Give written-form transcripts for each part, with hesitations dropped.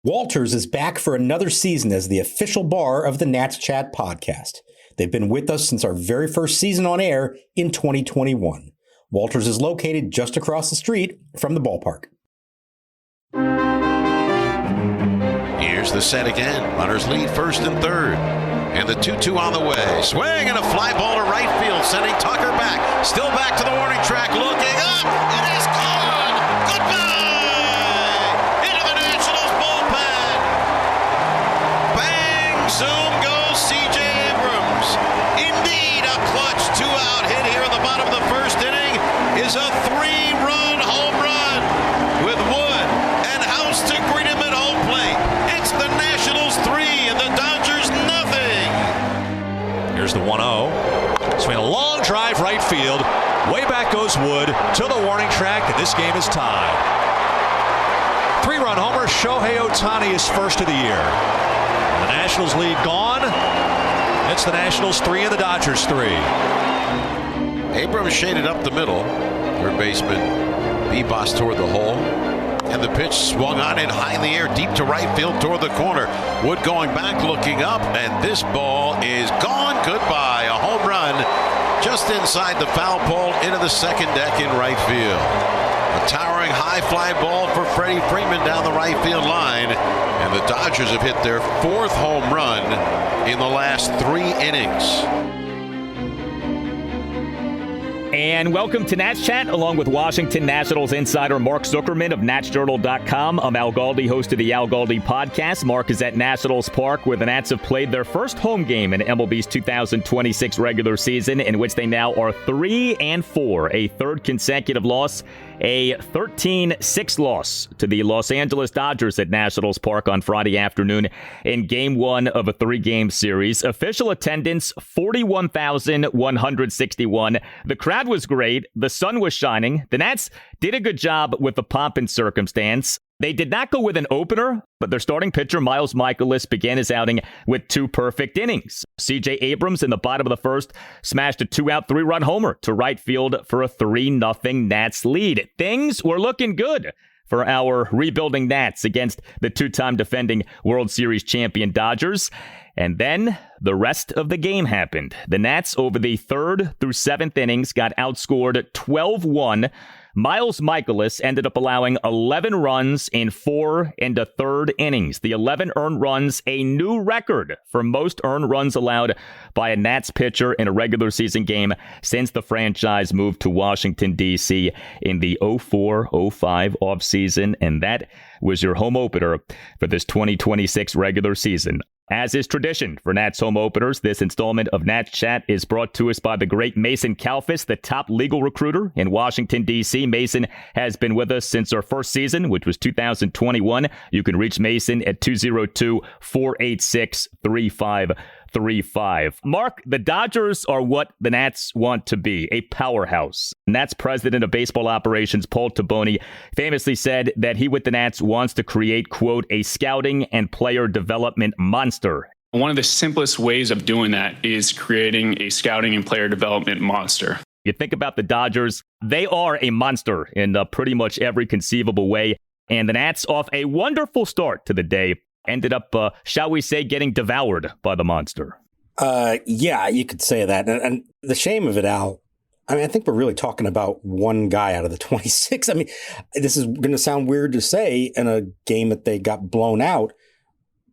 Walters is back for another season as the official bar of the Nats Chat podcast. They've been with us since our very first season on air in 2021. Walters is located just across the street from the ballpark. Here's the set again. Runners lead first and third. And the 2-2 on the way. Swing and a fly ball to right field, sending Tucker back. Still back to the warning track, looking up. It is gone. Goodbye. Into the Nationals bullpen. Bang, zoom goes C.J. Abrams. Indeed, a clutch two-out hit here in the bottom of the first inning is a three-run home run with Wood and House to greet him at home plate. It's the Nationals 3 and the Dodgers nothing. Here's the 1-0. Swing a long drive right field. Way back goes Wood to the warning track, and this game is tied. Three-run homer. Shohei Ohtani is first of the year. And the Nationals lead gone. It's the Nationals 3 and the Dodgers 3. Abrams shaded up the middle. Third baseman Bebos toward the hole. And the pitch swung on it high in the air, deep to right field toward the corner. Wood going back, looking up, and this ball is gone. Goodbye. A home run just inside the foul pole into the second deck in right field. A towering high fly ball for Freddie Freeman down the right field line. And the Dodgers have hit their fourth home run in the last 3 innings. And welcome to Nats Chat, along with Washington Nationals insider Mark Zuckerman of natschatpodcast. I'm Al Galdi, host of the Al Galdi podcast. Mark is at Nationals Park, where the Nats have played their first home game in MLB's 2026 regular season, in which they now are 3-4, a third consecutive loss, a 13-6 loss to the Los Angeles Dodgers at Nationals Park on Friday afternoon in Game 1 of a 3-game series. Official attendance, 41,161. The crowd was great. The sun was shining. The Nats did a good job with the pomp and circumstance. They did not go with an opener, but their starting pitcher, Miles Mikolas, began his outing with 2 perfect innings. C.J. Abrams in the bottom of the first smashed a 2-out 3-run homer to right field for a 3-0 Nats lead. Things were looking good for our rebuilding Nats against the 2-time defending World Series champion Dodgers. And then the rest of the game happened. The Nats over the 3rd through 7th innings got outscored 12-1. Miles Mikolas ended up allowing 11 runs in 4 1/3 innings. The 11 earned runs, a new record for most earned runs allowed by a Nats pitcher in a regular season game since the franchise moved to Washington, D.C. in the 04-05 offseason. And that was your home opener for this 2026 regular season. As is tradition for Nats home openers, this installment of Nats Chat is brought to us by the great Mason Kalfas, the top legal recruiter in Washington, D.C. Mason has been with us since our first season, which was 2021. You can reach Mason at 202-486-3535. Mark, the Dodgers are what the Nats want to be, a powerhouse. Nats president of baseball operations, Paul Taboni, famously said that he with the Nats wants to create, quote, a scouting and player development monster. One of the simplest ways of doing that is creating a scouting and player development monster. You think about the Dodgers, they are a monster in pretty much every conceivable way. And the Nats, off a wonderful start to the day, ended up, shall we say, getting devoured by the monster. Yeah, you could say that. And the shame of it, Al, I mean, I think we're really talking about one guy out of the 26. I mean, this is going to sound weird to say in a game that they got blown out.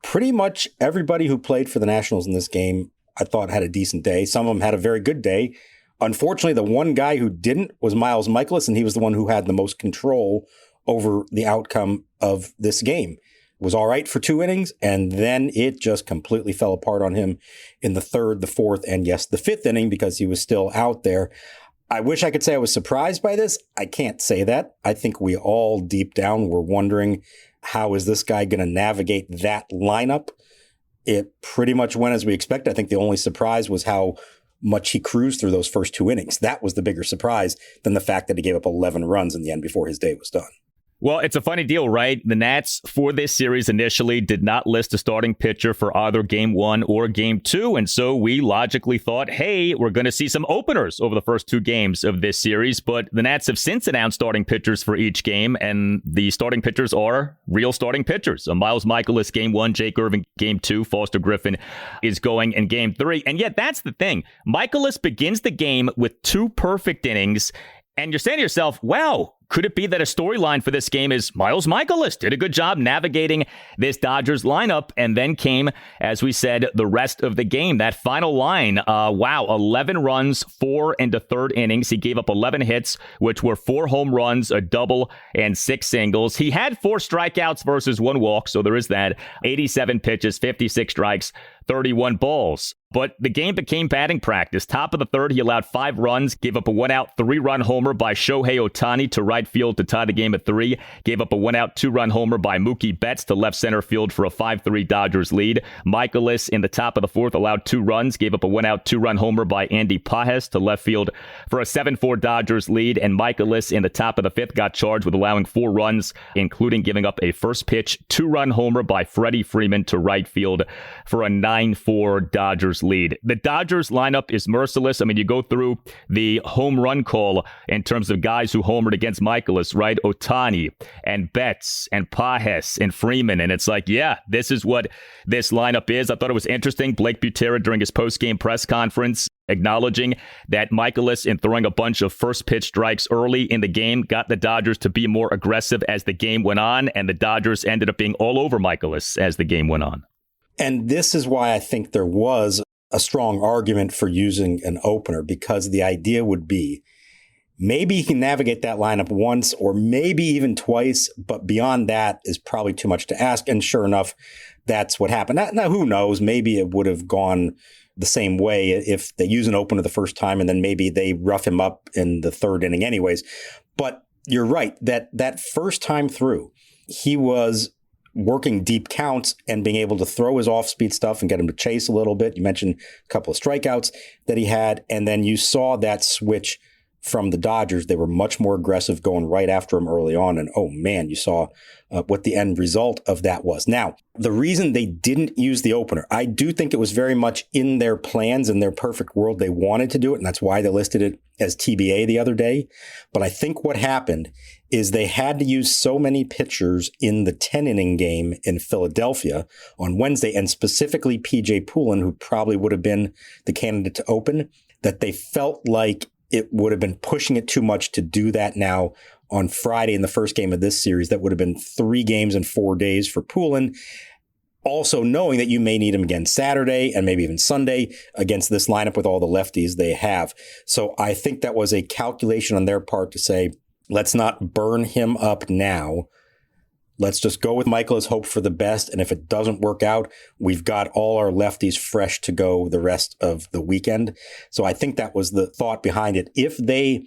Pretty much everybody who played for the Nationals in this game, I thought, had a decent day. Some of them had a very good day. Unfortunately, the one guy who didn't was Miles Mikolas, and he was the one who had the most control over the outcome of this game. It was all right for 2 innings, and then it just completely fell apart on him in the 3rd, the 4th, and yes, the 5th inning because he was still out there. I wish I could say I was surprised by this. I can't say that. I think we all deep down were wondering, how is this guy going to navigate that lineup? It pretty much went as we expected. I think the only surprise was how much he cruised through those first 2 innings. That was the bigger surprise than the fact that he gave up 11 runs in the end before his day was done. Well, it's a funny deal, right? The Nats for this series initially did not list a starting pitcher for either game 1 or game 2. And so we logically thought, hey, we're going to see some openers over the first 2 games of this series. But the Nats have since announced starting pitchers for each game. And the starting pitchers are real starting pitchers. Miles Mikolas, game 1, Jake Irvin, game 2, Foster Griffin is going in game 3. And yet that's the thing. Mikolas begins the game with 2 perfect innings. And you're saying to yourself, wow, could it be that a storyline for this game is Miles Mikolas did a good job navigating this Dodgers lineup? And then came, as we said, the rest of the game. That final line, 11 runs, 4 and a third innings. He gave up 11 hits, which were 4 home runs, a double, and 6 singles. He had 4 strikeouts versus 1 walk, so there is that. 87 pitches, 56 strikes, 31 balls. But the game became batting practice. Top of the third, he allowed 5 runs, gave up a 1-out, 3-run homer by Shohei Ohtani to right field to tie the game at 3. Gave up a 1-out, 2-run homer by Mookie Betts to left center field for a 5-3 Dodgers lead. Mikolas in the top of the 4th allowed 2 runs, gave up a 1-out, 2-run homer by Andy Pages to left field for a 7-4 Dodgers lead. And Mikolas in the top of the 5th got charged with allowing 4 runs, including giving up a first pitch 2-run homer by Freddie Freeman to right field for a 9-4 Dodgers lead. The Dodgers lineup is merciless. I mean, you go through the home run call in terms of guys who homered against Mikolas, right? Ohtani and Betts and Pages and Freeman. And it's like, yeah, this is what this lineup is. I thought it was interesting. Blake Butera during his post-game press conference acknowledging that Mikolas, in throwing a bunch of first pitch strikes early in the game, got the Dodgers to be more aggressive as the game went on. And the Dodgers ended up being all over Mikolas as the game went on. And this is why I think there was a strong argument for using an opener, because the idea would be maybe he can navigate that lineup once or maybe even twice, but beyond that is probably too much to ask. And sure enough, that's what happened. Now, who knows? Maybe it would have gone the same way if they use an opener the first time and then maybe they rough him up in the 3rd inning anyways. But you're right, that first time through, he was working deep counts and being able to throw his off-speed stuff and get him to chase a little bit. You mentioned a couple of strikeouts that he had, and then you saw that switch from the Dodgers. They were much more aggressive going right after him early on, and oh man, you saw what the end result of that was. Now, the reason they didn't use the opener, I do think it was very much in their plans, in their perfect world. They wanted to do it, and that's why they listed it as TBA the other day. But I think what happened is they had to use so many pitchers in the 10-inning game in Philadelphia on Wednesday, and specifically PJ Poulin, who probably would have been the candidate to open, that they felt like it would have been pushing it too much to do that now on Friday in the first game of this series. That would have been 3 games in 4 days for Poulin. Also knowing that you may need him again Saturday and maybe even Sunday against this lineup with all the lefties they have. So I think that was a calculation on their part to say, let's not burn him up now. Let's just go with Mikolas, hope for the best. And if it doesn't work out, we've got all our lefties fresh to go the rest of the weekend. So I think that was the thought behind it. If they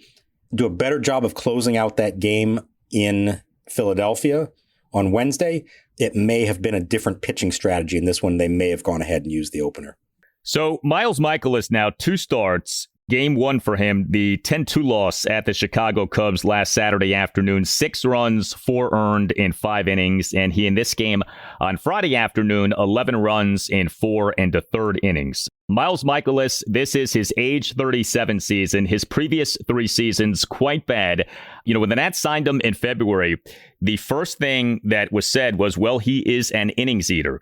do a better job of closing out that game in Philadelphia on Wednesday, it may have been a different pitching strategy. In this one, they may have gone ahead and used the opener. So Miles Mikolas now 2 starts. Game 1 for him, the 10-2 loss at the Chicago Cubs last Saturday afternoon. 6 runs, 4 earned in 5 innings. And he, in this game on Friday afternoon, 11 runs in 4 and a third innings. Miles Mikolas, this is his age 37 season. His previous 3 seasons, quite bad. You know, when the Nats signed him in February, the first thing that was said was, well, he is an innings eater.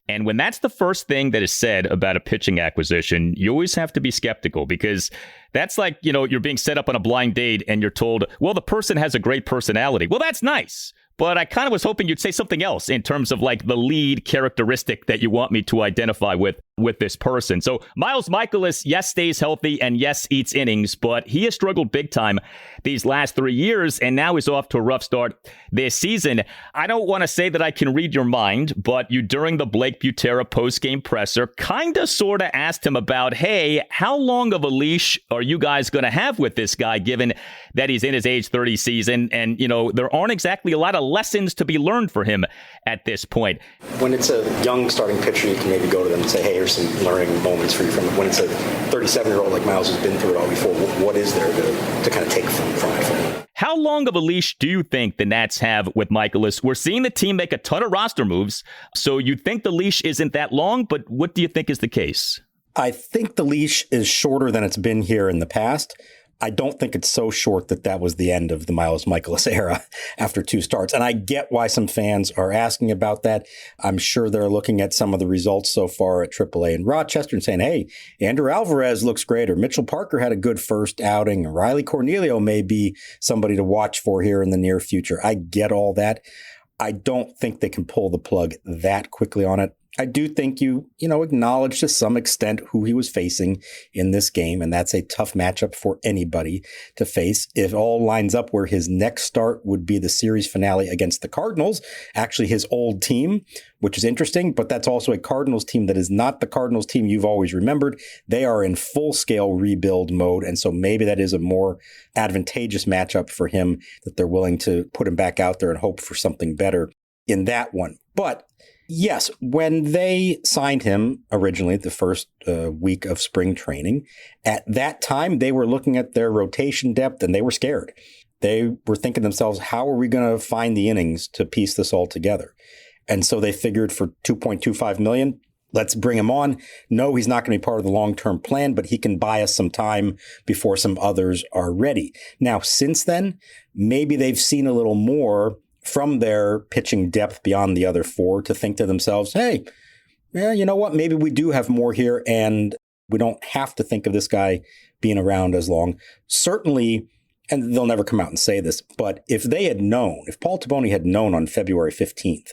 And when that's the first thing that is said about a pitching acquisition, you always have to be skeptical, because that's like, you know, you're being set up on a blind date and you're told, well, the person has a great personality. Well, that's nice. But I kind of was hoping you'd say something else in terms of like the lead characteristic that you want me to identify with this person. So Miles Mikolas, yes, stays healthy and yes, eats innings, but he has struggled big time these last 3 years, and now he's off to a rough start this season. I don't want to say that I can read your mind, but you, during the Blake Butera post-game presser, kind of sort of asked him about, hey, how long of a leash are you guys going to have with this guy, given that he's in his age 30 season? And, you know, there aren't exactly a lot of lessons to be learned for him at this point. When it's a young starting pitcher, you can maybe go to them and say, hey, here's some learning moments for you from it. When it's a 37-year-old like Miles who's been through it all before, what is there to kind of take from it? How long of a leash do you think the Nats have with Mikolas? We're seeing the team make a ton of roster moves, so you'd think the leash isn't that long, but what do you think is the case? I think the leash is shorter than it's been here in the past. I don't think it's so short that was the end of the Miles Mikolas era after 2 starts. And I get why some fans are asking about that. I'm sure they're looking at some of the results so far at AAA in Rochester and saying, hey, Andrew Alvarez looks great, or Mitchell Parker had a good first outing, or Riley Cornelio may be somebody to watch for here in the near future. I get all that. I don't think they can pull the plug that quickly on it. I do think you acknowledge to some extent who he was facing in this game, and that's a tough matchup for anybody to face. It all lines up where his next start would be the series finale against the Cardinals, actually his old team, which is interesting, but that's also a Cardinals team that is not the Cardinals team you've always remembered. They are in full-scale rebuild mode, and so maybe that is a more advantageous matchup for him, that they're willing to put him back out there and hope for something better in that one. But yes, when they signed him originally, the first week of spring training, at that time, they were looking at their rotation depth and they were scared. They were thinking to themselves, how are we going to find the innings to piece this all together? And so they figured for $2.25 million, let's bring him on. No, he's not going to be part of the long-term plan, but he can buy us some time before some others are ready. Now, since then, maybe they've seen a little more from their pitching depth beyond the other 4 to think to themselves, hey, yeah, you know what? Maybe we do have more here and we don't have to think of this guy being around as long. Certainly, and they'll never come out and say this, but if Paul Taboni had known on February 15th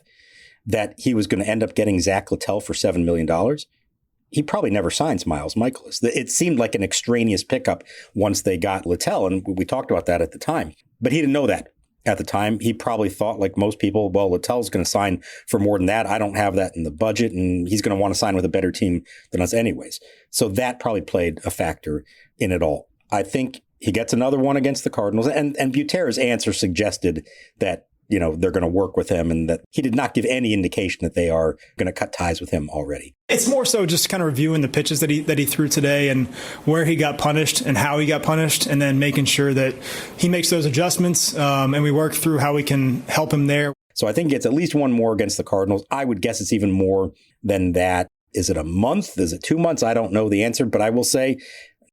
that he was going to end up getting Zach Littell for $7 million, he probably never signs Miles Mikolas. It seemed like an extraneous pickup once they got Littell, and we talked about that at the time. But he didn't know that. At the time, he probably thought, like most people, well, Littell's going to sign for more than that. I don't have that in the budget, and he's going to want to sign with a better team than us anyways. So that probably played a factor in it all. I think he gets another one against the Cardinals, and Butera's answer suggested that, they're going to work with him, and that he did not give any indication that they are going to cut ties with him already. It's more so just kind of reviewing the pitches that he threw today and where he got punished and how he got punished, and then making sure that he makes those adjustments, and we work through how we can help him there. So I think it's at least one more against the Cardinals. I would guess it's even more than that. Is it a month? Is it 2 months? I don't know the answer, but I will say,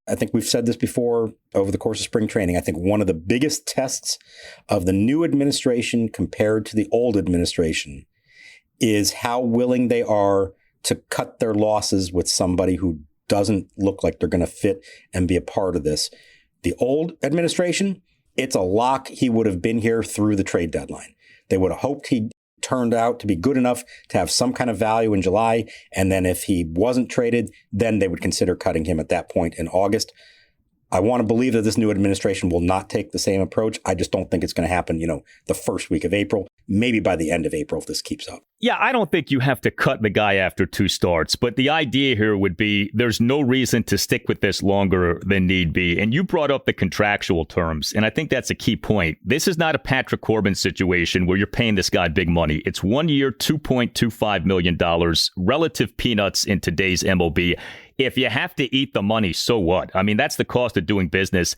I think we've said this before over the course of spring training. I think one of the biggest tests of the new administration compared to the old administration is how willing they are to cut their losses with somebody who doesn't look like they're going to fit and be a part of this. The old administration, it's a lock he would have been here through the trade deadline. They would have hoped he turned out to be good enough to have some kind of value in July. And then if he wasn't traded, then they would consider cutting him at that point in August. I want to believe that this new administration will not take the same approach. I just don't think it's going to happen, the first week of April, maybe by the end of April if this keeps up. Yeah, I don't think you have to cut the guy after 2 starts, but the idea here would be there's no reason to stick with this longer than need be. And you brought up the contractual terms, and I think that's a key point. This is not a Patrick Corbin situation where you're paying this guy big money. It's 1 year, $2.25 million, relative peanuts in today's MLB. If you have to eat the money, so what? I mean, that's the cost of doing business.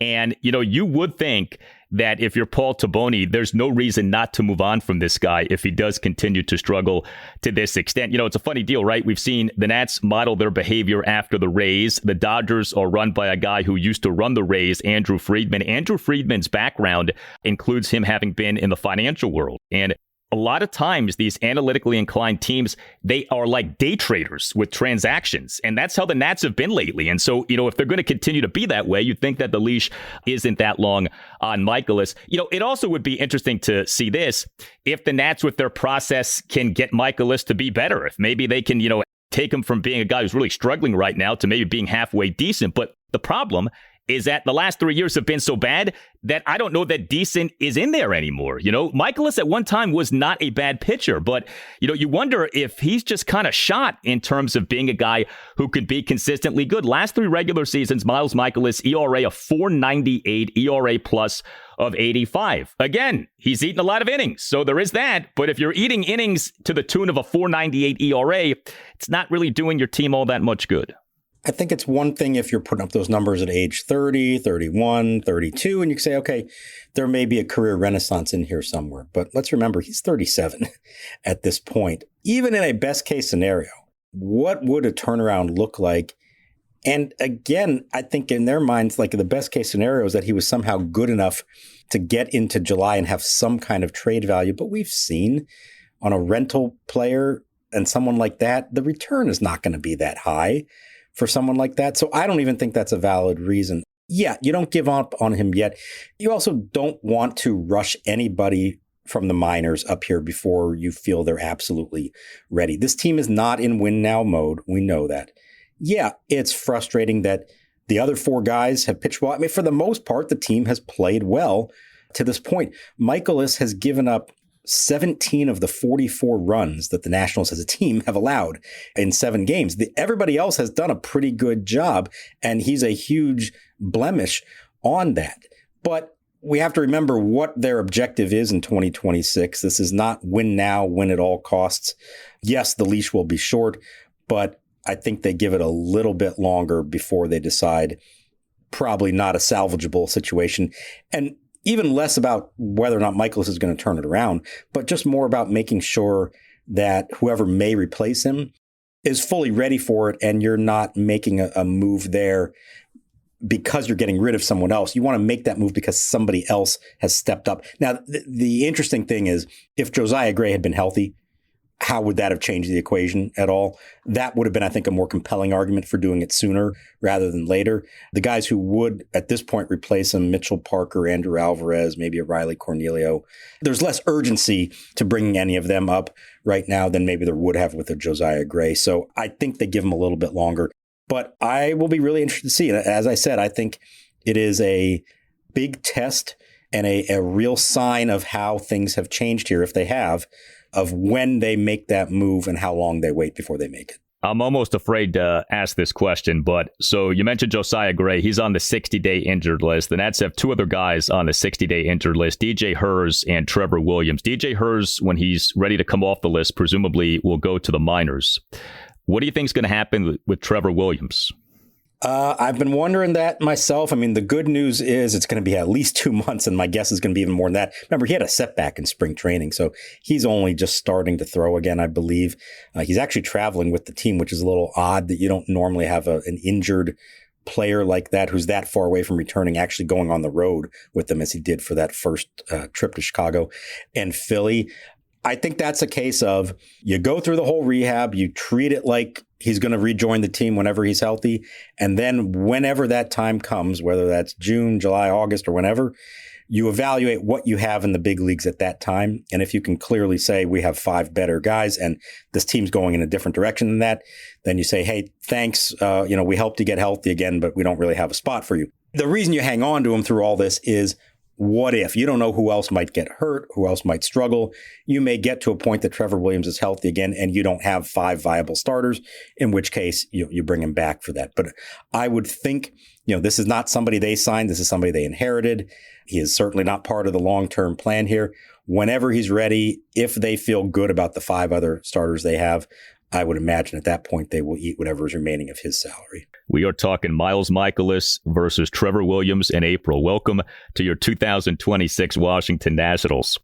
And, you would think that if you're Paul Taboni, there's no reason not to move on from this guy if he does continue to struggle to this extent. It's a funny deal, right? We've seen the Nats model their behavior after the Rays. The Dodgers are run by a guy who used to run the Rays, Andrew Friedman. Andrew Friedman's background includes him having been in the financial world. And a lot of times, these analytically inclined teams, they are like day traders with transactions. And that's how the Nats have been lately. And so, if they're going to continue to be that way, you'd think that the leash isn't that long on Mikolas. It also would be interesting to see this. If the Nats with their process can get Mikolas to be better, if maybe they can, take him from being a guy who's really struggling right now to maybe being halfway decent. But the problem is that the last 3 years have been so bad that I don't know that decent is in there anymore. Mikolas at one time was not a bad pitcher, but, you wonder if he's just kind of shot in terms of being a guy who could be consistently good. Last 3 regular seasons, Miles Mikolas, ERA of 4.98, ERA plus of 85. Again, he's eaten a lot of innings, so there is that. But if you're eating innings to the tune of a 4.98 ERA, it's not really doing your team all that much good. I think it's one thing if you're putting up those numbers at age 30, 31, 32, and you can say, okay, there may be a career renaissance in here somewhere. But let's remember, he's 37 at this point. Even in a best case scenario, what would a turnaround look like? And again, I think in their minds, like the best case scenario is that he was somehow good enough to get into July and have some kind of trade value. But we've seen on a rental player and someone like that, the return is not going to be that high for someone like that. So I don't even think that's a valid reason. Yeah, you don't give up on him yet. You also don't want to rush anybody from the minors up here before you feel they're absolutely ready. This team is not in win now mode. We know that. Yeah, it's frustrating that the other four guys have pitched well. I mean, for the most part, the team has played well to this point. Mikolas has given up 17 of the 44 runs that the Nationals as a team have allowed in 7 games. Everybody else has done a pretty good job, and he's a huge blemish on that. But we have to remember what their objective is in 2026. This is not win now, win at all costs. Yes, the leash will be short, but I think they give it a little bit longer before they decide probably not a salvageable situation. And even less about whether or not Mikolas is going to turn it around, but just more about making sure that whoever may replace him is fully ready for it, and you're not making a move there because you're getting rid of someone else. You want to make that move because somebody else has stepped up. Now, the interesting thing is, if Josiah Gray had been healthy, how would that have changed the equation at all? That would have been, I think, a more compelling argument for doing it sooner rather than later. The guys who would, at this point, replace him, Mitchell Parker, Andrew Alvarez, maybe a Riley Cornelio, there's less urgency to bringing any of them up right now than maybe there would have with a Josiah Gray. So I think they give him a little bit longer. But I will be really interested to see. And as I said, I think it is a big test and a real sign of how things have changed here, if they have, of when they make that move and how long they wait before they make it. I'm almost afraid to ask this question, but so you mentioned Josiah Gray. He's on the 60-day injured list. The Nats have 2 other guys on the 60-day injured list, DJ Hers and Trevor Williams. DJ Hers, when he's ready to come off the list, presumably will go to the minors. What do you think is going to happen with Trevor Williams? I've been wondering that myself. I mean, the good news is it's going to be at least 2 months, and my guess is going to be even more than that. Remember, he had a setback in spring training, so he's only just starting to throw again, I believe. He's actually traveling with the team, which is a little odd that you don't normally have an injured player like that who's that far away from returning, actually going on the road with them as he did for that first trip to Chicago and Philly. I think that's a case of you go through the whole rehab, you treat it like he's going to rejoin the team whenever he's healthy. And then whenever that time comes, whether that's June, July, August, or whenever, you evaluate what you have in the big leagues at that time. And if you can clearly say we have 5 better guys and this team's going in a different direction than that, then you say, hey, thanks. We helped you get healthy again, but we don't really have a spot for you. The reason you hang on to him through all this is, what if? You don't know who else might get hurt, who else might struggle. You may get to a point that Trevor Williams is healthy again and you don't have 5 viable starters, in which case you bring him back for that. But I would think, this is not somebody they signed. This is somebody they inherited. He is certainly not part of the long-term plan here. Whenever he's ready, if they feel good about the 5 other starters they have, I would imagine at that point they will eat whatever is remaining of his salary. We are talking Miles Mikolas versus Trevor Williams in April. Welcome to your 2026 Washington Nationals.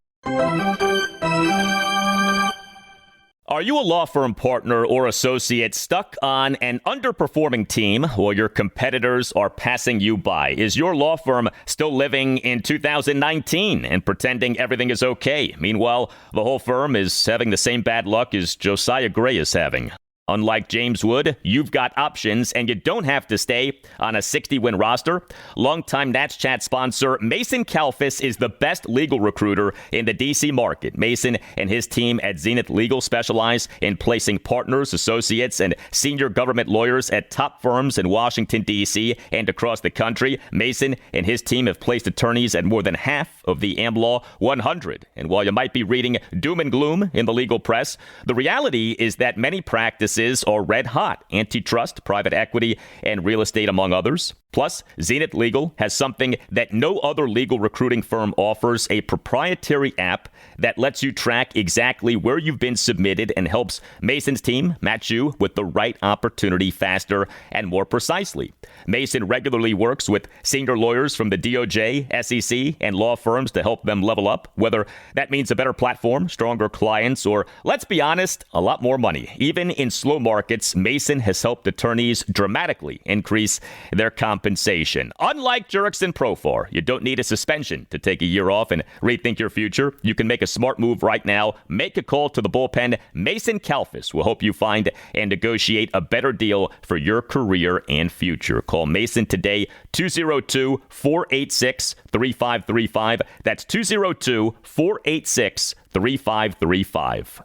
Are you a law firm partner or associate stuck on an underperforming team while your competitors are passing you by? Is your law firm still living in 2019 and pretending everything is okay? Meanwhile, the whole firm is having the same bad luck as Josiah Gray is having. Unlike James Wood, you've got options, and you don't have to stay on a 60-win roster. Longtime Nats Chat sponsor Mason Kalfas is the best legal recruiter in the D.C. market. Mason and his team at Zenith Legal specialize in placing partners, associates, and senior government lawyers at top firms in Washington, D.C. and across the country. Mason and his team have placed attorneys at more than half of the AmLaw 100. And while you might be reading doom and gloom in the legal press, the reality is that many practices are red hot: antitrust, private equity, and real estate, among others. Plus, Zenith Legal has something that no other legal recruiting firm offers, a proprietary app that lets you track exactly where you've been submitted and helps Mason's team match you with the right opportunity faster and more precisely. Mason regularly works with senior lawyers from the DOJ, SEC, and law firms to help them level up, whether that means a better platform, stronger clients, or, let's be honest, a lot more money. Even in slow markets, Mason has helped attorneys dramatically increase their compensation. Unlike Jurickson Profar, you don't need a suspension to take a year off and rethink your future. You can make a smart move right now. Make a call to the bullpen. Mason Kalfas will help you find and negotiate a better deal for your career and future. Call Mason today, 202-486-3535. That's 202-486-3535.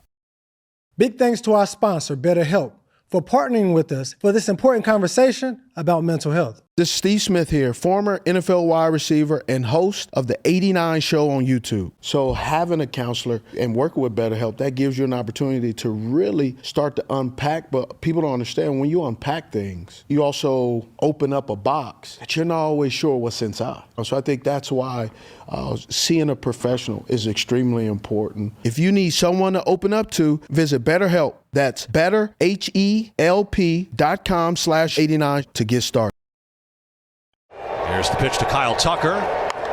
Big thanks to our sponsor, BetterHelp, for partnering with us for this important conversation about mental health. This is Steve Smith here, former NFL wide receiver and host of the 89 show on YouTube. So having a counselor and working with BetterHelp, that gives you an opportunity to really start to unpack. But people don't understand, when you unpack things, you also open up a box that you're not always sure what's inside. So I think that's why seeing a professional is extremely important. If you need someone to open up to, visit BetterHelp. That's betterhelp.com/89 to get started. Here's the pitch to Kyle Tucker,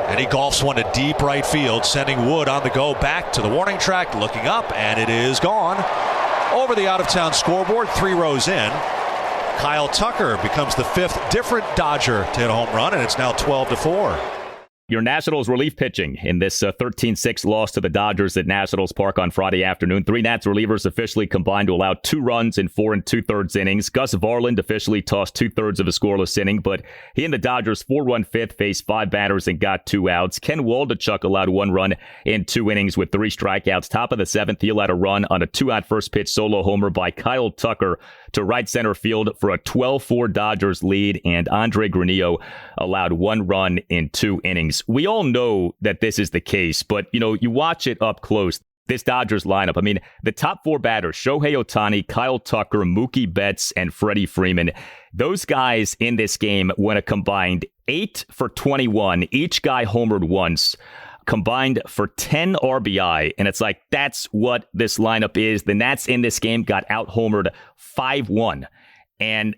and he golfs one to deep right field, sending Wood on the go back to the warning track, looking up, and it is gone. Over the out-of-town scoreboard, 3 rows in. Kyle Tucker becomes the 5th different Dodger to hit a home run, and it's now 12-4. Your Nationals relief pitching in this 13-6 loss to the Dodgers at Nationals Park on Friday afternoon. 3 Nats relievers officially combined to allow 2 runs in 4 2/3 innings. Gus Varland officially tossed 2/3 of a scoreless inning, but he and the Dodgers' 4-run fifth faced 5 batters and got 2 outs. Ken Waldachuk allowed 1 run in 2 innings with 3 strikeouts. Top of the 7th, he allowed a run on a 2-out first pitch solo homer by Kyle Tucker to right center field for a 12-4 Dodgers lead, and Andre Granillo allowed 1 run in 2 innings. We all know that this is the case, but, you watch it up close. This Dodgers lineup, I mean, the top 4 batters, Shohei Ohtani, Kyle Tucker, Mookie Betts, and Freddie Freeman, those guys in this game went a combined 8 for 21. Each guy homered once, combined for 10 RBI. And it's like, that's what this lineup is. The Nats in this game got out-homered 5-1. And,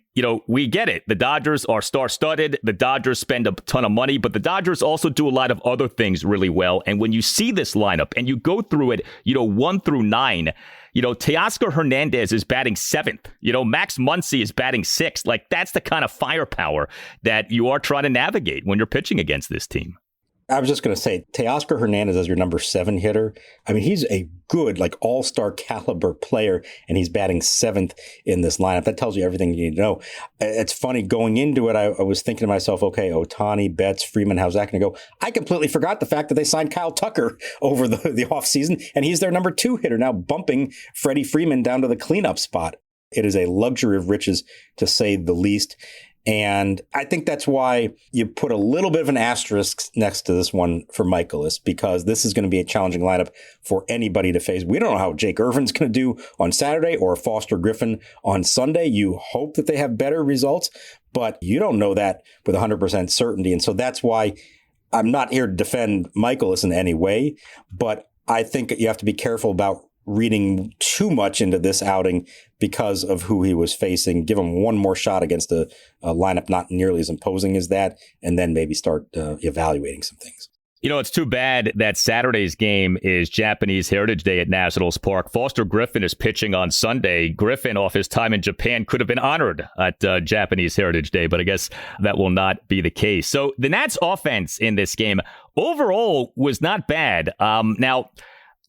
we get it. The Dodgers are star-studded. The Dodgers spend a ton of money, but the Dodgers also do a lot of other things really well. And when you see this lineup and you go through it, 1 through 9, Teoscar Hernandez is batting 7th. Max Muncy is batting 6th. Like, that's the kind of firepower that you are trying to navigate when you're pitching against this team. I was just going to say, Teoscar Hernandez as your number 7 hitter. I mean, he's a good, all-star caliber player, and he's batting 7th in this lineup. That tells you everything you need to know. It's funny, going into it, I was thinking to myself, okay, Ohtani, Betts, Freeman, how's that going to go? I completely forgot the fact that they signed Kyle Tucker over the offseason, and he's their number 2 hitter, now bumping Freddie Freeman down to the cleanup spot. It is a luxury of riches, to say the least. And I think that's why you put a little bit of an asterisk next to this one for Mikolas, because this is going to be a challenging lineup for anybody to face. We don't know how Jake Irvin's going to do on Saturday or Foster Griffin on Sunday. You hope that they have better results, but you don't know that with 100% certainty. And so that's why I'm not here to defend Mikolas in any way, but I think you have to be careful about reading too much into this outing because of who he was facing. Give him one more shot against a lineup not nearly as imposing as that, and then maybe start evaluating some things. It's too bad that Saturday's game is Japanese Heritage Day at Nationals Park. Foster Griffin is pitching on Sunday. Griffin, off his time in Japan, could have been honored at Japanese Heritage Day, but I guess that will not be the case. So the Nats offense in this game overall was not bad. Now,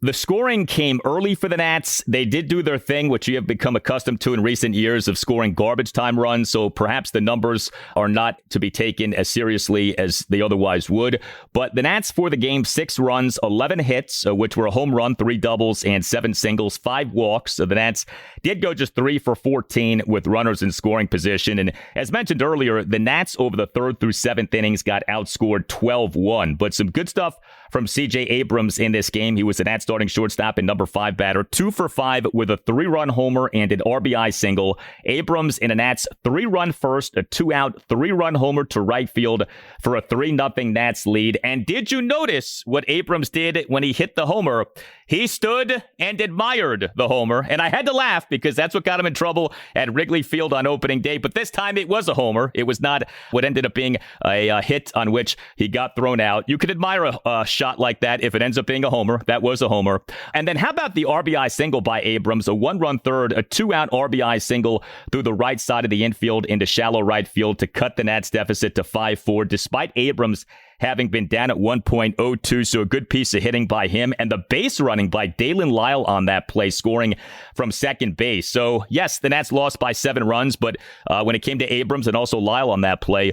the scoring came early for the Nats. They did do their thing, which you have become accustomed to in recent years, of scoring garbage time runs. So perhaps the numbers are not to be taken as seriously as they otherwise would. But the Nats for the game, 6 runs, 11 hits, which were a home run, 3 doubles, and 7 singles, 5 walks. So the Nats did go just 3 for 14 with runners in scoring position. And as mentioned earlier, the Nats over the 3rd through 7th innings got outscored 12-1. But some good stuff from C.J. Abrams in this game. He was the Nats starting shortstop and number 5 batter, 2 for 5 with a 3-run homer and an RBI single. Abrams in a Nats 3-run first, a 2-out, 3-run homer to right field for a 3-0 Nats lead. And did you notice what Abrams did when he hit the homer? He stood and admired the homer, and I had to laugh because that's what got him in trouble at Wrigley Field on opening day. But this time it was a homer. It was not what ended up being a hit on which he got thrown out. You could admire a shot like that if it ends up being a homer. That was a homer. And then how about the RBI single by Abrams? A 1-run third, a 2-out RBI single through the right side of the infield into shallow right field to cut the Nats deficit to 5-4, despite Abrams having been down at 1.02, so a good piece of hitting by him, and the base running by Dalen Lyle on that play, scoring from second base. So, yes, the Nats lost by 7 runs, but when it came to Abrams and also Lyle on that play,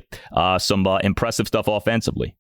some impressive stuff offensively.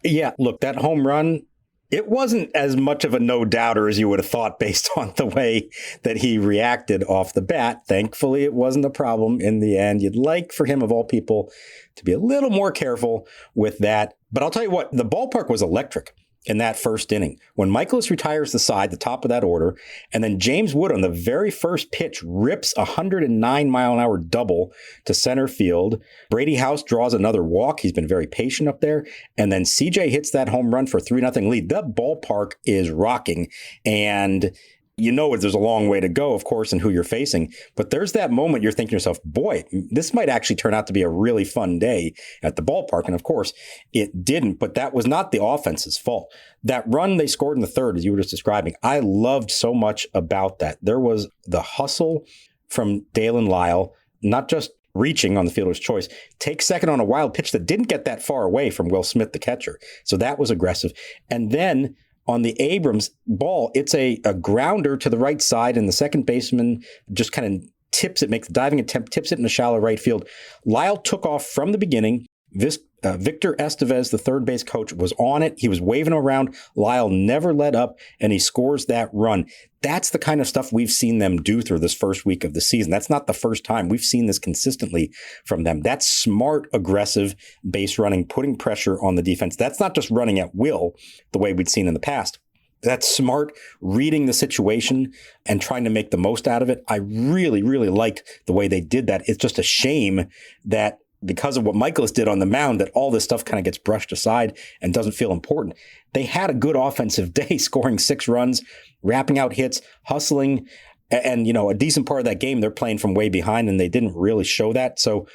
Yeah, look, that home run, it wasn't as much of a no-doubter as you would have thought based on the way that he reacted off the bat. Thankfully, it wasn't a problem in the end. You'd like for him, of all people, to be a little more careful with that. But I'll tell you what, the ballpark was electric in that first inning. When Mikolas retires the side, the top of that order, and then James Wood on the very first pitch rips a 109-mile-an-hour double to center field. Brady House draws another walk. He's been very patient up there. And then CJ hits that home run for a 3-0 lead. The ballpark is rocking. And you know there's a long way to go, of course, in who you're facing. But there's that moment you're thinking to yourself, boy, this might actually turn out to be a really fun day at the ballpark. And of course, it didn't. But that was not the offense's fault. That run they scored in the third, as you were just describing, I loved so much about that. There was the hustle from Dalen Lyle, not just reaching on the fielder's choice, take second on a wild pitch that didn't get that far away from Will Smith, the catcher. So that was aggressive. And then on the Abrams ball, it's a grounder to the right side, and the second baseman just kind of tips it, makes the diving attempt, tips it in the shallow right field. Lyle took off from the beginning. Victor Estevez, the third base coach, was on it. He was waving around. Lyle never let up, and he scores that run. That's the kind of stuff we've seen them do through this first week of the season. That's not the first time. We've seen this consistently from them. That's smart, aggressive base running, putting pressure on the defense. That's not just running at will the way we'd seen in the past. That's smart, reading the situation and trying to make the most out of it. I really, really liked the way they did that. It's just a shame that because of what Mikolas did on the mound, that all this stuff kind of gets brushed aside and doesn't feel important. They had a good offensive day, scoring 6 runs, wrapping out hits, hustling, and, a decent part of that game, they're playing from way behind, and they didn't really show that. So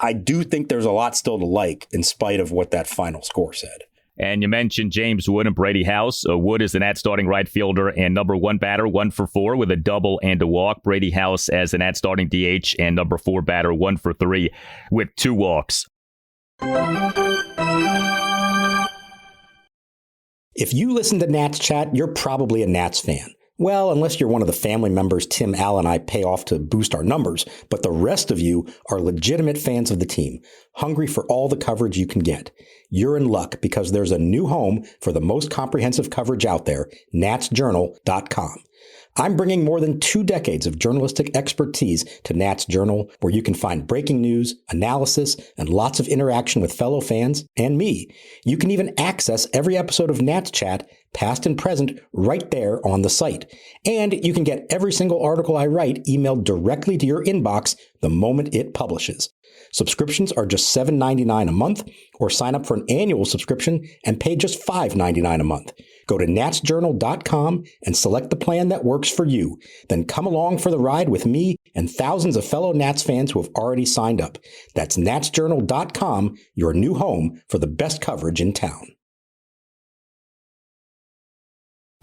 I do think there's a lot still to like in spite of what that final score said. And you mentioned James Wood and Brady House. Wood is the Nats starting right fielder and number 1 batter, 1 for 4 with a double and a walk. Brady House as the Nats starting DH and number 4 batter, 1 for 3 with 2 walks. If you listen to Nats Chat, you're probably a Nats fan. Well, unless you're one of the family members Tim, Al, and I pay off to boost our numbers, but the rest of you are legitimate fans of the team, hungry for all the coverage you can get. You're in luck because there's a new home for the most comprehensive coverage out there, natschatjournal.com. I'm bringing more than 2 decades of journalistic expertise to Nats Journal, where you can find breaking news, analysis, and lots of interaction with fellow fans and me. You can even access every episode of Nats Chat, past and present, right there on the site. And you can get every single article I write emailed directly to your inbox the moment it publishes. Subscriptions are just $7.99 a month, or sign up for an annual subscription and pay just $5.99 a month. Go to natschatjournal.com and select the plan that works for you. Then come along for the ride with me and thousands of fellow Nats fans who have already signed up. That's natschatjournal.com, your new home for the best coverage in town.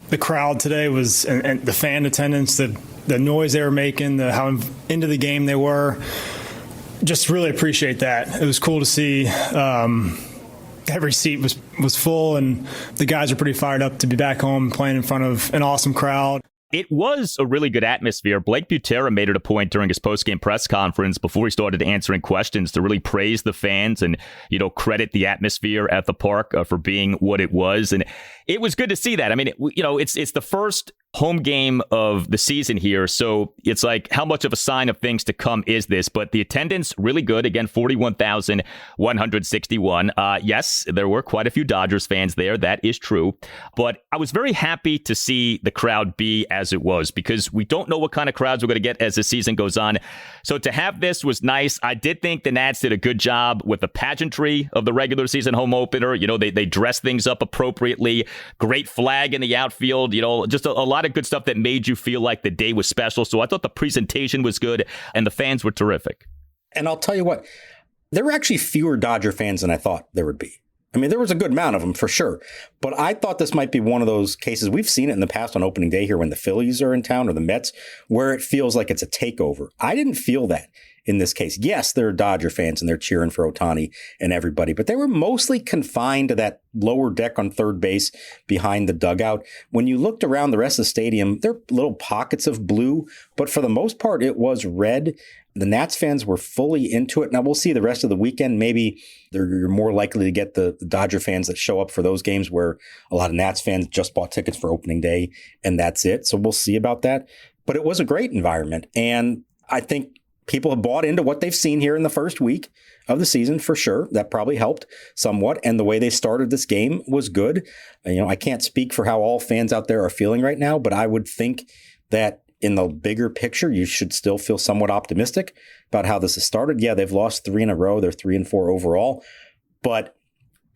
The crowd today was, and the fan attendance, the noise they were making, how into the game they were. Just really appreciate that. It was cool to see. Every seat was full, and the guys are pretty fired up to be back home playing in front of an awesome crowd. It was a really good atmosphere. Blake Butera made it a point during his post-game press conference before he started answering questions to really praise the fans and, credit the atmosphere at the park for being what it was. And it was good to see that. I mean, it's the first home game of the season here. So it's like, how much of a sign of things to come is this? But the attendance really good. Again, 41,161. Yes, there were quite a few Dodgers fans there. That is true. But I was very happy to see the crowd be as it was, because we don't know what kind of crowds we're going to get as the season goes on. So to have this was nice. I did think the Nats did a good job with the pageantry of the regular season home opener. They dressed things up appropriately. Great flag in the outfield. Just a lot of good stuff that made you feel like the day was special. So I thought the presentation was good and the fans were terrific. And I'll tell you what, there were actually fewer Dodger fans than I thought there would be. I mean, there was a good amount of them for sure, but I thought this might be one of those cases. We've seen it in the past on opening day here when the Phillies are in town or the Mets, where it feels like it's a takeover. I didn't feel that in this case. Yes, there are Dodger fans and they're cheering for Ohtani and everybody, but they were mostly confined to that lower deck on third base behind the dugout. When you looked around the rest of the stadium, there are little pockets of blue, but for the most part, it was red. The Nats fans were fully into it. Now, we'll see the rest of the weekend. Maybe you're more likely to get the Dodger fans that show up for those games where a lot of Nats fans just bought tickets for opening day, and that's it. So we'll see about that. But it was a great environment. And I think people have bought into what they've seen here in the first week of the season, for sure. That probably helped somewhat. And the way they started this game was good. I can't speak for how all fans out there are feeling right now, but I would think that in the bigger picture, you should still feel somewhat optimistic about how this has started. Yeah, they've lost 3 in a row. They're 3-4 overall. But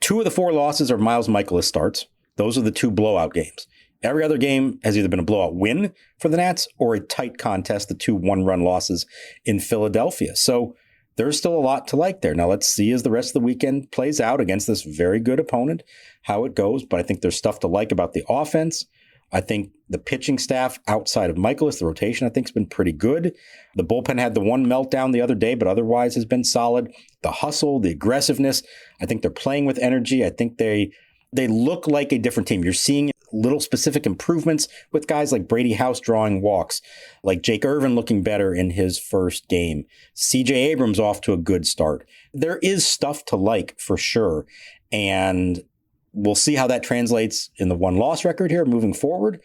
2 of the 4 losses are Miles Mikolas starts. Those are the 2 blowout games. Every other game has either been a blowout win for the Nats or a tight contest, the 2 one-run losses in Philadelphia. So there's still a lot to like there. Now, let's see as the rest of the weekend plays out against this very good opponent, how it goes. But I think there's stuff to like about the offense. I think the pitching staff outside of Mikolas, the rotation, I think, has been pretty good. The bullpen had the one meltdown the other day, but otherwise has been solid. The hustle, the aggressiveness, I think they're playing with energy. I think they look like a different team. You're seeing little specific improvements with guys like Brady House drawing walks, like Jake Irvin looking better in his first game. CJ Abrams off to a good start. There is stuff to like for sure. And we'll see how that translates in the 1-loss record here moving forward.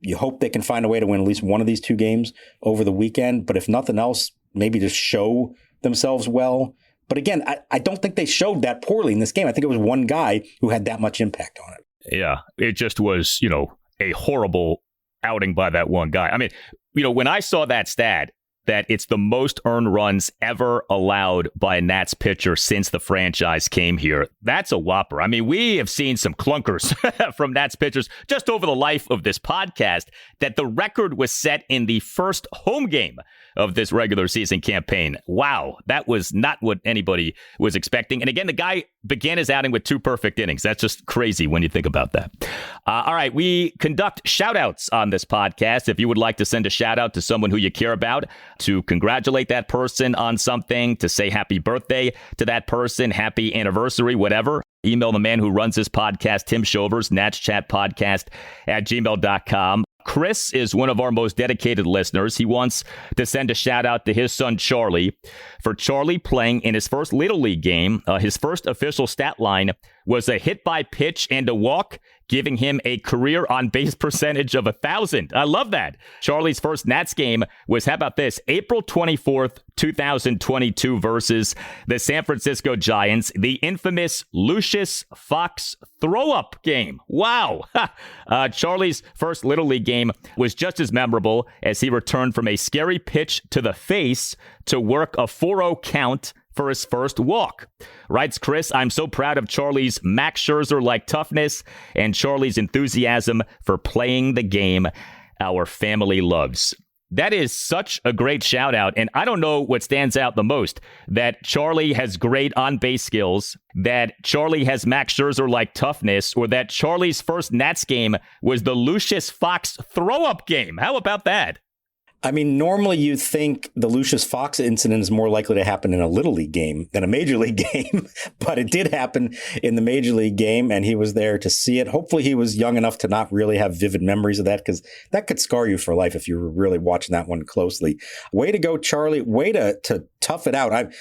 You hope they can find a way to win at least one of these 2 games over the weekend. But if nothing else, maybe just show themselves well. But again, I don't think they showed that poorly in this game. I think it was one guy who had that much impact on it. Yeah, it just was, a horrible outing by that one guy. I mean, when I saw that stat, that it's the most earned runs ever allowed by a Nats pitcher since the franchise came here. That's a whopper. I mean, we have seen some clunkers from Nats pitchers just over the life of this podcast, that the record was set in the first home game of this regular season campaign. Wow, that was not what anybody was expecting. And again, the guy began his outing with 2 perfect innings. That's just crazy when you think about that. All right, we conduct shout-outs on this podcast. If you would like to send a shout-out to someone who you care about, to congratulate that person on something, to say happy birthday to that person, happy anniversary, whatever, email the man who runs this podcast, Tim Shovers, natschatpodcast @gmail.com. Chris is one of our most dedicated listeners. He wants to send a shout out to his son, Charlie, for Charlie playing in his first Little League game. His first official stat line was a hit by pitch and a walk, giving him a career on base percentage of 1,000. I love that. Charlie's first Nats game was, how about this, April 24th, 2022 versus the San Francisco Giants, the infamous Lucius Fox throw-up game. Wow. Charlie's first Little League game was just as memorable as he returned from a scary pitch to the face to work a 4-0 count for his first walk. Writes Chris, I'm so proud of Charlie's Max Scherzer-like toughness and Charlie's enthusiasm for playing the game our family loves. That is such a great shout out. And I don't know what stands out the most, that Charlie has great on-base skills, that Charlie has Max Scherzer-like toughness, or that Charlie's first Nats game was the Lucius Fox throw-up game. How about that? I mean, normally you think the Lucius Fox incident is more likely to happen in a Little League game than a Major League game, but it did happen in the Major League game, and he was there to see it. Hopefully he was young enough to not really have vivid memories of that, because that could scar you for life if you were really watching that one closely. Way to go, Charlie. Way to tough it out.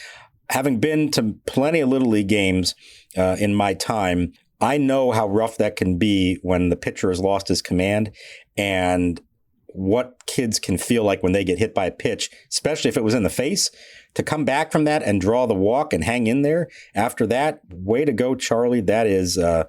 Having been to plenty of Little League games in my time, I know how rough that can be when the pitcher has lost his command, and what kids can feel like when they get hit by a pitch, especially if it was in the face. To come back from that and draw the walk and hang in there after that, way to go, Charlie. That is a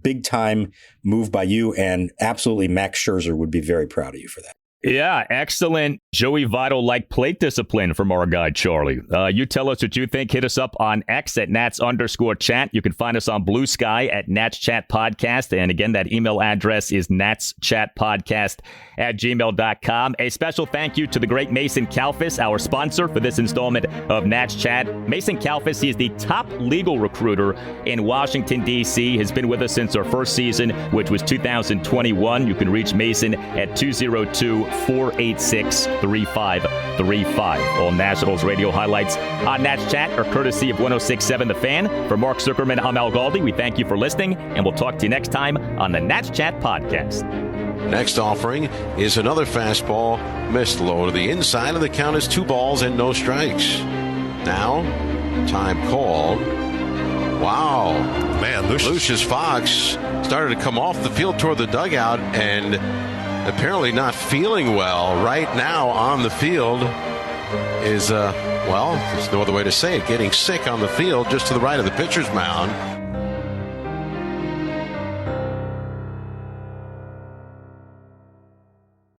big-time move by you, and absolutely Max Scherzer would be very proud of you for that. Yeah, excellent Joey Votto-like plate discipline from our guy, Charlie. You tell us what you think. Hit us up on X at Nats_chat. You can find us on Blue Sky at natschatpodcast. And again, that email address is natschatpodcast@gmail.com. A special thank you to the great Mason Kalfas, our sponsor for this installment of Nats Chat. Mason Kalfas, he is the top legal recruiter in Washington, D.C., has been with us since our first season, which was 2021. You can reach Mason at 202-486-3535. All Nationals radio highlights on Nats Chat are courtesy of 106.7 The Fan. For Mark Zuckerman, I'm Al Galdi. We thank you for listening, and we'll talk to you next time on the Nats Chat Podcast. Next offering is another fastball missed low to the inside, and the count is 2 balls and no strikes. Now, time called. Wow. Man, Lucius Fox started to come off the field toward the dugout, and apparently not feeling well right now on the field is, well, there's no other way to say it, getting sick on the field just to the right of the pitcher's mound.